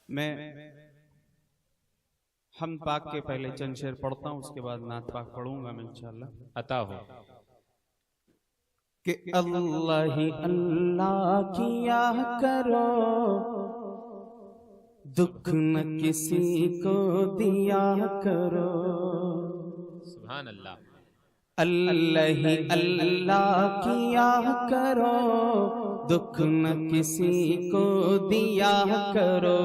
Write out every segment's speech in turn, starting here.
میں حمد پاک کے پہلے چند شعر پڑھتا ہوں، اس کے بعد نعت پاک پڑھوں گا میں انشاءاللہ، عطا ہو کہ اللہ ہی اللہ کیا کرو، دکھ نہ کسی کو دیا کرو، سبحان اللہ، اللہ ہی اللہ کیا کرو، دکھ نہ کسی کو دیا کرو،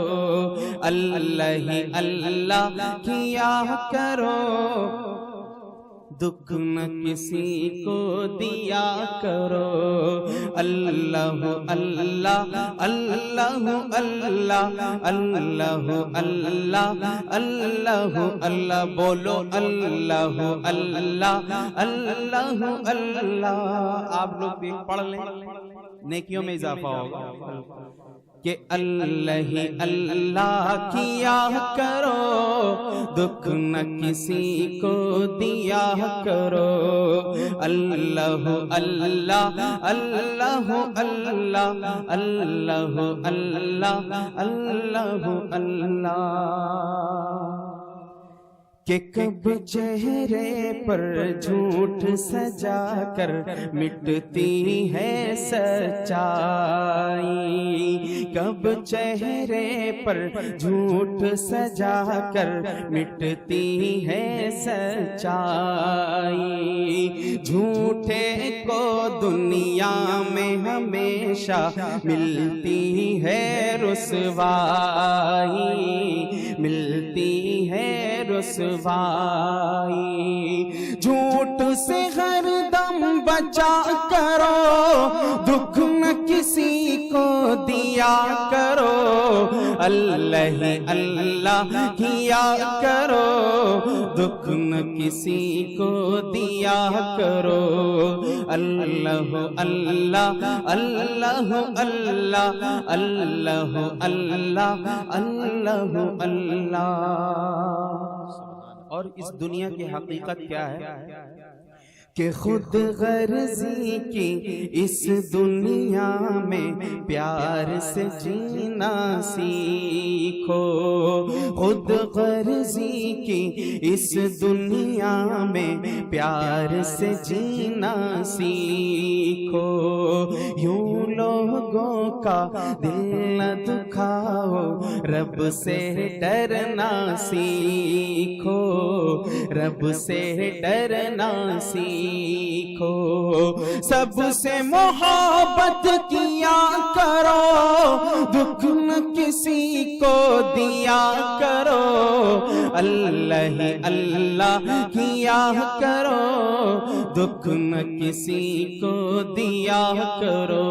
اللہ ہی اللہ کیا کرو، دکھ نہ کسی کو دیا کرو، اللہ اللہ اللہ اللہ اللہ اللہ اللہ اللہ بولو اللہ اللہ اللہ اللہ۔ آپ لوگ بھی پڑھ لیں، نیکیوں میں اضافہ ہوگا کہ اللہ ہی اللہ کیا کرو، دکھ نہ کسی کو دیا کرو، اللہ اللہ اللہ اللہ اللہ اللہ اللہ اللہ۔ کہ کب چہرے پر جھوٹ سجا کر مٹتی ہے سچائی، کب چہرے پر جھوٹ سجا کر مٹتی ہے سچائی، جھوٹے کو دنیا میں ہمیشہ ملتی ہے رسوائی، ملتی ہے رسوائی، جھوٹ سے ہر دم بچا کرو، دکھ نہ کسی کو دیا کرو، اللہ ہی اللہ کیا کرو، دکھ نہ کسی کو دیا کرو، اللہ اللہ اللہ اللہ اللہ اللہ اللہ اللہ۔ اور اس دنیا کی حقیقت کیا ہے کہ خود غرضی کی اس دنیا میں پیار سے جینا سیکھو، خود غرضی کی اس دنیا میں پیار سے جینا سیکھو، یوں لوگوں کا دل نہ دکھاؤ، رب سے ڈرنا سیکھو، رب سے ڈرنا سیکھو، سب سے محبت کیا کرو، دکھ نہ کسی کو دیا کرو، اللہ ہی اللہ کیا کرو، دکھ نہ کسی کو دیا کرو،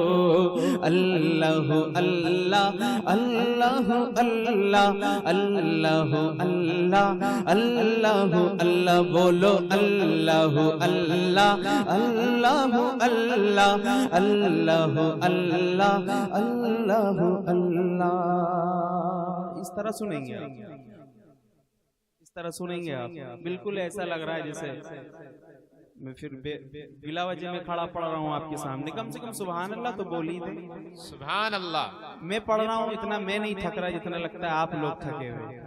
اللہ اللہ اللہ اللہ اللہ اللہ اللہ اللہ بولو اللہ اللہ اللہ اللہ اللہ اللہ اللہ اللہ۔ اس طرح سنیں گے آپ، اس طرح سنیں گے آپ، بالکل ایسا لگ رہا ہے جیسے میں پھر بلا وجہ میں کھڑا پڑھ رہا ہوں آپ کے سامنے، کم سے کم سبحان اللہ تو بول ہی دیں، سبحان اللہ۔ میں پڑھ رہا ہوں اتنا میں نہیں تھک رہا جتنا لگتا ہے آپ لوگ تھکے ہوئے،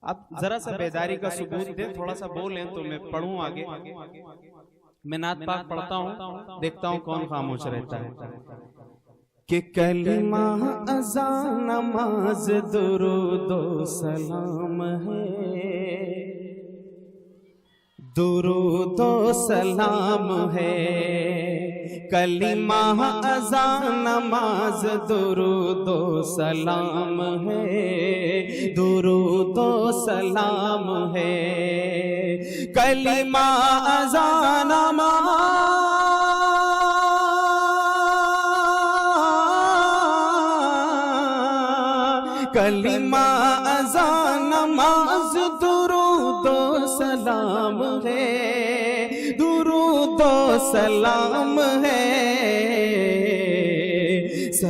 آپ ذرا سا بیداری کا ثبوت دیں، تھوڑا سا بولیں تو میں پڑھوں آگے۔ میں نعت پاک پڑھتا ہوں، دیکھتا ہوں کون خاموش رہتا ہے۔ کہ کلمہ اذان نماز درود و سلام ہے، درود و سلام ہے، کلمہ اذان نماز درود و سلام ہے، درود و سلام ہے، کلمہ اذان نماز، کلمہ اذان نماز درود و سلام ہے، درود و سلام ہے،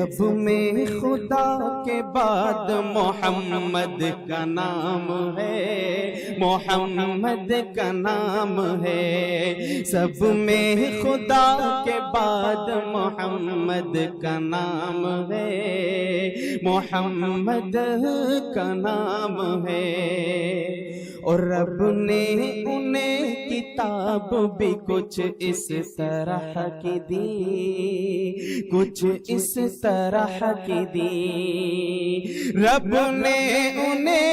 سب میں خدا کے بعد محمد کا نام ہے، محمد کا نام ہے، سب میں خدا کے بعد محمد کا نام ہے، محمد کا نام ہے۔ اور رب نے انہیں کتاب بھی کچھ اس طرح کی دی، کچھ اس طرح کی دی، رب نے انہیں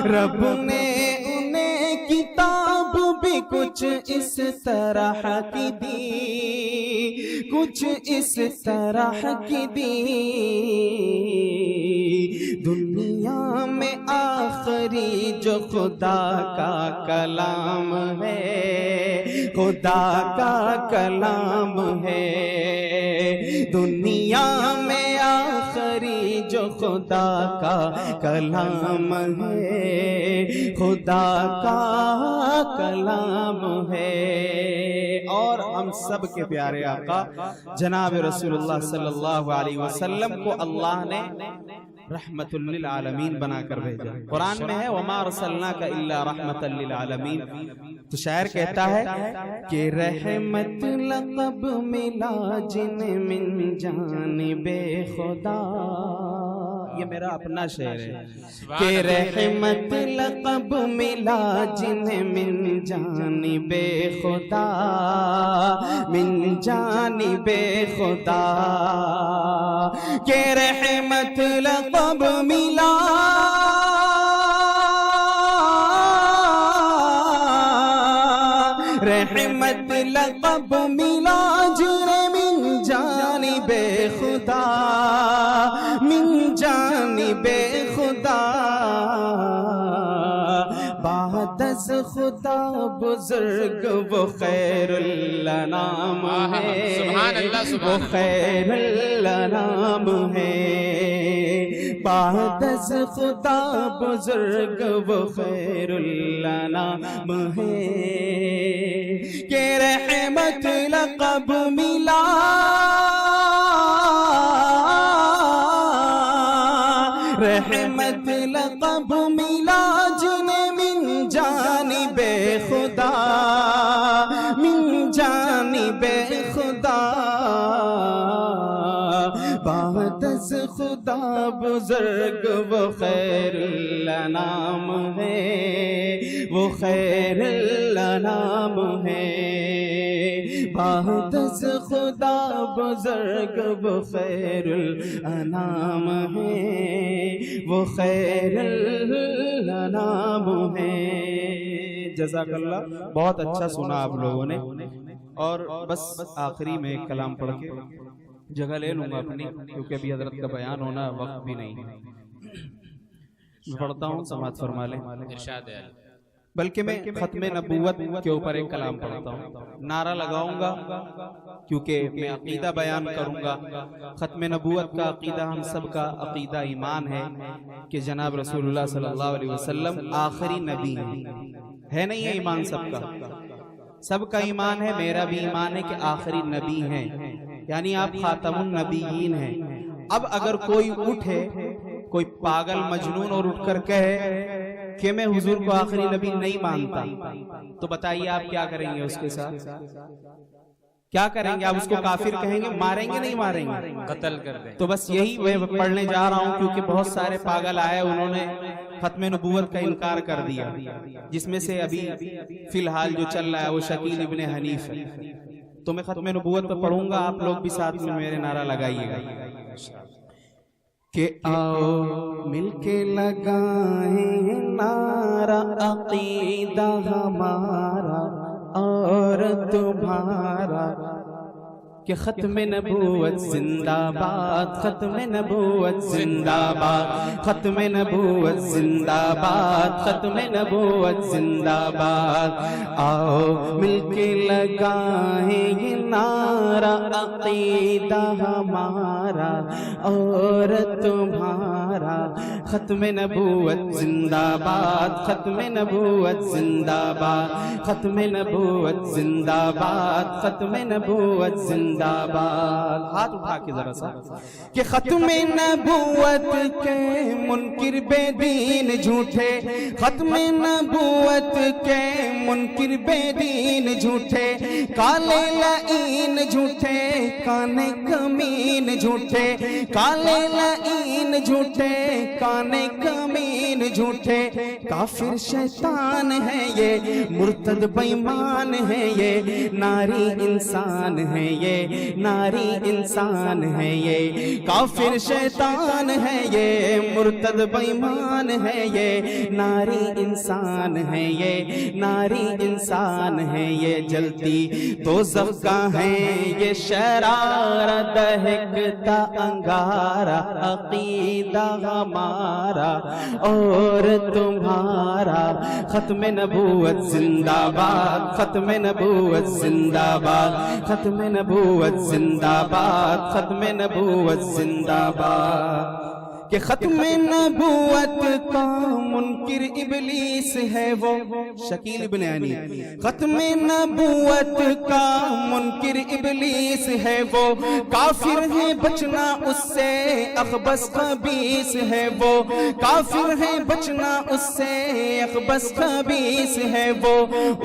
رب نے انہیں کتاب بھی کچھ اس طرح کی دی، کچھ اس طرح کی دی، دنیا میں آخری جو خدا کا کلام ہے، خدا کا کلام ہے، دنیا میں آخری جو خدا کا کلام ہے، خدا کا کلام ہے۔ اور ہم سب کے پیارے آقا جناب رسول اللہ صلی اللہ علیہ وسلم کو اللہ نے رحمت للعالمین بنا کر بھیجا۔ قرآن میں ہے وَمَا أَرْسَلْنَاكَ إِلَّا رَحْمَةً لِلْعَالَمِينَ، تو شاعر کہتا ہے کہ رحمت لقب ملا جنہیں من جانب خدا، یہ میرا اپنا شعر ہے کہ رحمت لقب ملا جنہیں من جانب خدا، من جانب خدا، کہ رحمت لقب ملا رحمت لقب ملا جنہیں من جانب خدا، من جانب خدا، بعد از خدا بزرگ وہ خیر الانام ہے، وہ خیر الانام ہے، بعد از خدا بزرگ وہ خیر الانام ہے، کہ رحمت لقب ملا رحمت لقب ملا جنہیں من جانب خدا، من جانب خدا، بعد از خدا بزرگ وہ خیر الانام ہے، وہ خیر الانام ہے، بعد از خدا بزرگ وہ خیر الانام ہے، وہ خیر الانام ہے۔ جزاک اللہ، بہت اچھا سنا آپ لوگوں نے۔ اور بس آخری میں ایک کلام پڑھ کے جگہ لے لوں گا اپنی، کیونکہ ابھی حضرت کا بیان ہونا وقت بھی نہیں ہے۔ میں پڑھتا ہوں، سماعت فرما لیں۔ بلکہ میں ختم نبوت کے اوپر ایک کلام پڑھتا ہوں، نعرہ لگاؤں گا کیونکہ میں عقیدہ بیان کروں گا۔ ختم نبوت کا عقیدہ ہم سب کا عقیدہ ایمان ہے کہ جناب رسول اللہ صلی اللہ علیہ وسلم آخری نبی ہے نہیں ہے ایمان سب کا، سب کا ایمان ہے، میرا بھی ایمان ہے کہ آخری نبی ہیں، یعنی آپ خاتم النبیین ہیں۔ اب اگر کوئی اٹھے، کوئی پاگل مجنون اور اٹھ کر کہے کہ میں حضور کو آخری نبی نہیں مانتا، تو بتائیے آپ کیا کریں گے اس کے ساتھ؟ کیا کریں گے؟ آپ اس کو کافر کہیں گے؟ ماریں گے نہیں ماریں گے؟ قتل کر دیں۔ تو بس یہی میں پڑھنے جا رہا ہوں، کیونکہ بہت سارے پاگل آئے، انہوں نے ختم نبوت کا انکار کر دیا، جس میں سے ابھی فی الحال جو چل رہا ہے وہ شکیل ابن حنیف ہے۔ تو میں ختم نبوت پہ پڑھوں گا، آپ لوگ بھی ساتھ میں میرے نعرہ لگائیے گا کہ آؤ مل کے لگائیں نعرہ عقیدہ ہمارا اور تمہارا، کہ ختم نبوت زندہ باد، ختم نبوت زندہ باد، ختم نبوت زندہ باد، ختم نبوت زندہ باد، آؤ مل کے لگائیں یہ نعرہ عقیدہ ہمارا اور تمہارا، ختم نبوت زندہ باد، ختم نبوت زندہ باد، ختم نبوت زندہ باد، ختم نبوت زندہ باد۔ ہاتھ اٹھا کے ذرا سا کہ ختم نبوت کے منکر بے دین جھوٹے، ختم نبوت کے منکر بے دین جھوٹے، کالے لعین جھوٹے، کانے کمین جھوٹے، کالے لعین جھوٹے، کانے کمین جھوٹے، کافر شیطان ہے یہ، مرتد بےمان ہے یہ، ناری انسان ہے یہ، ناری انسان ہے یہ، کافر شیطان ہے یہ، مرتد بےمان ہے یہ، ناری انسان ہے یہ، ناری انسان ہے یہ، جلتی دوزخ کا ہے یہ شرارہ، دہکتا انگارہ، عقیدہ ہمارا اور تمہارا، ختم نبوت زندہ باد، ختم نبوت زندہ باد، ختم نبوت زندہ باد، ختم نبوت زندہ باد۔ کہ ختم نبوت کا منکر ابلیس ہے وہ، شکیل ابن عنی، ختم نبوت کا منکر ابلیس ہے وہ، کافر ہے بچنا اس سے اخبث خبیث ہے وہ، کافر ہے بچنا اس سے اخبث خبیث ہے وہ،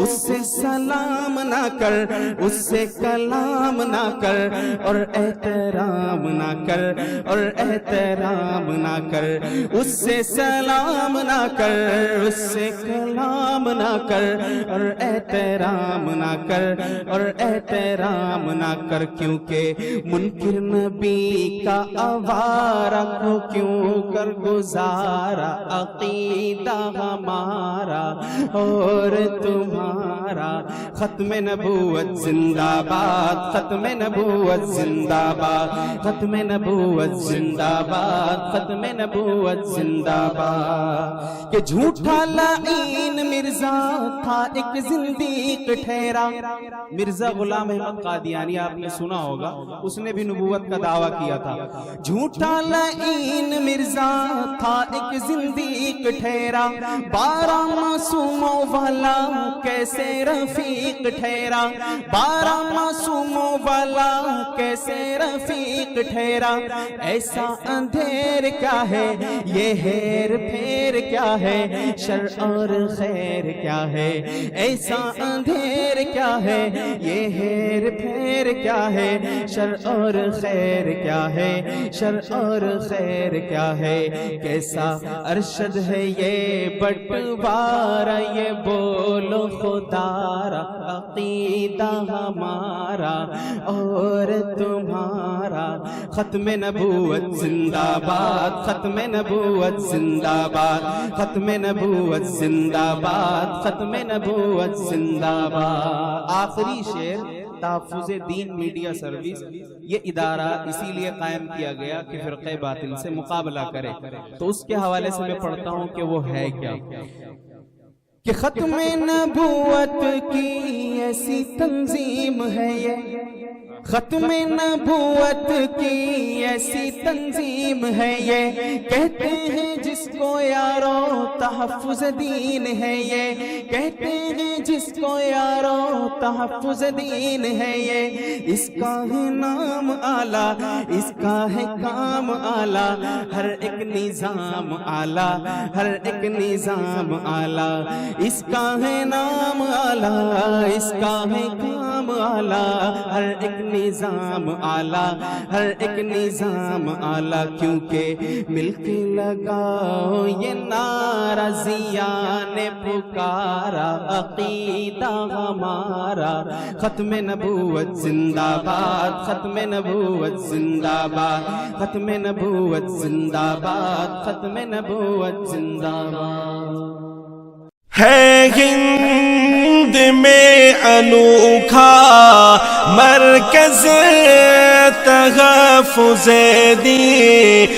اس سے سلام نہ کر، اس سے کلام نہ کر، اور احترام نہ کر، اور احترام نہ کر، اس سے سلام نہ کر، اس سے کلام نہ کر، اور احترام نہ کر، اور احترام نہ کر، کیونکہ منکر نبی کا آوارہ کو کیوں کر گزارا، عقیدہ ہمارا اور تمہارا، ختم نبوت زندہ باد، ختم نبوت زندہ باد، ختم نبوت زندہ باد، ختم نبوت زندہ باد۔ کہ جھوٹا لعین مرزا تھا ایک زندیق ٹھہرا، مرزا غلام احمد قادیانی آپ نے سنا ہوگا، اس نے بھی نبوت کا دعویٰ کیا تھا۔ جھوٹا لعین مرزا تھا ایک زندیق ٹھہرا، 12 معصوموں والا کیسے رفیق ٹھہرا، 12 معصوموں والا کیسے رفیق ٹھہرا، ایسا اندھیر کیا ہے یہ ہیر پھیر کیا ہے، شر اور خیر کیا ہے، ایسا اندھیر کیا ہے یہ ہیر پھیر کیا ہے، شر اور خیر کیا ہے، شر اور خیر کیا ہے، کیسا ارشد ہے یہ بٹوارا، یہ بولو خدارا، عقیدہ ہمارا اور تمہارا، ختم نبوت زندہ باد، ختم نبوت زندہ باد، ختم نبوت زندہ باد، ختم نبوت زندہ باد۔ آخری شعر، تحفظ دین میڈیا سروس، یہ ادارہ اسی لیے قائم کیا گیا کہ فرقہ باطل سے مقابلہ کرے، تو اس کے حوالے سے میں پڑھتا ہوں کہ وہ ہے کیا۔ کہ ختم نبوت کی ایسی تنظیم ہے یہ، ختم نبوت کی ایسی تنظیم ہے یہ، کہتے ہیں جس کو یارو تحفظ دین ہے یہ، کہتے ہیں جس کو یارو تحفظ دین ہے یہ، اس کا ہے نام اعلیٰ، اس کا ہے کام اعلیٰ، ہر ایک نظام اعلیٰ، ہر ایک نظام اعلیٰ، اس کا ہے نام اعلیٰ، اس کا ہے کام اعلیٰ، ہر ایک نظام اعلیٰ، ہر ایک نظام اعلیٰ، کیونکہ مل کے لگاؤ یہ نعرہ، ضیاء نے پکارا، عقیدہ ہمارا، ختم نبوت زندہ باد، ختم نبوت زندہ باد، ختم نبوت زندہ باد، ختم نبوت زندہ باد۔ ہے ہند میں انوکھا مرکز تحفظ دین،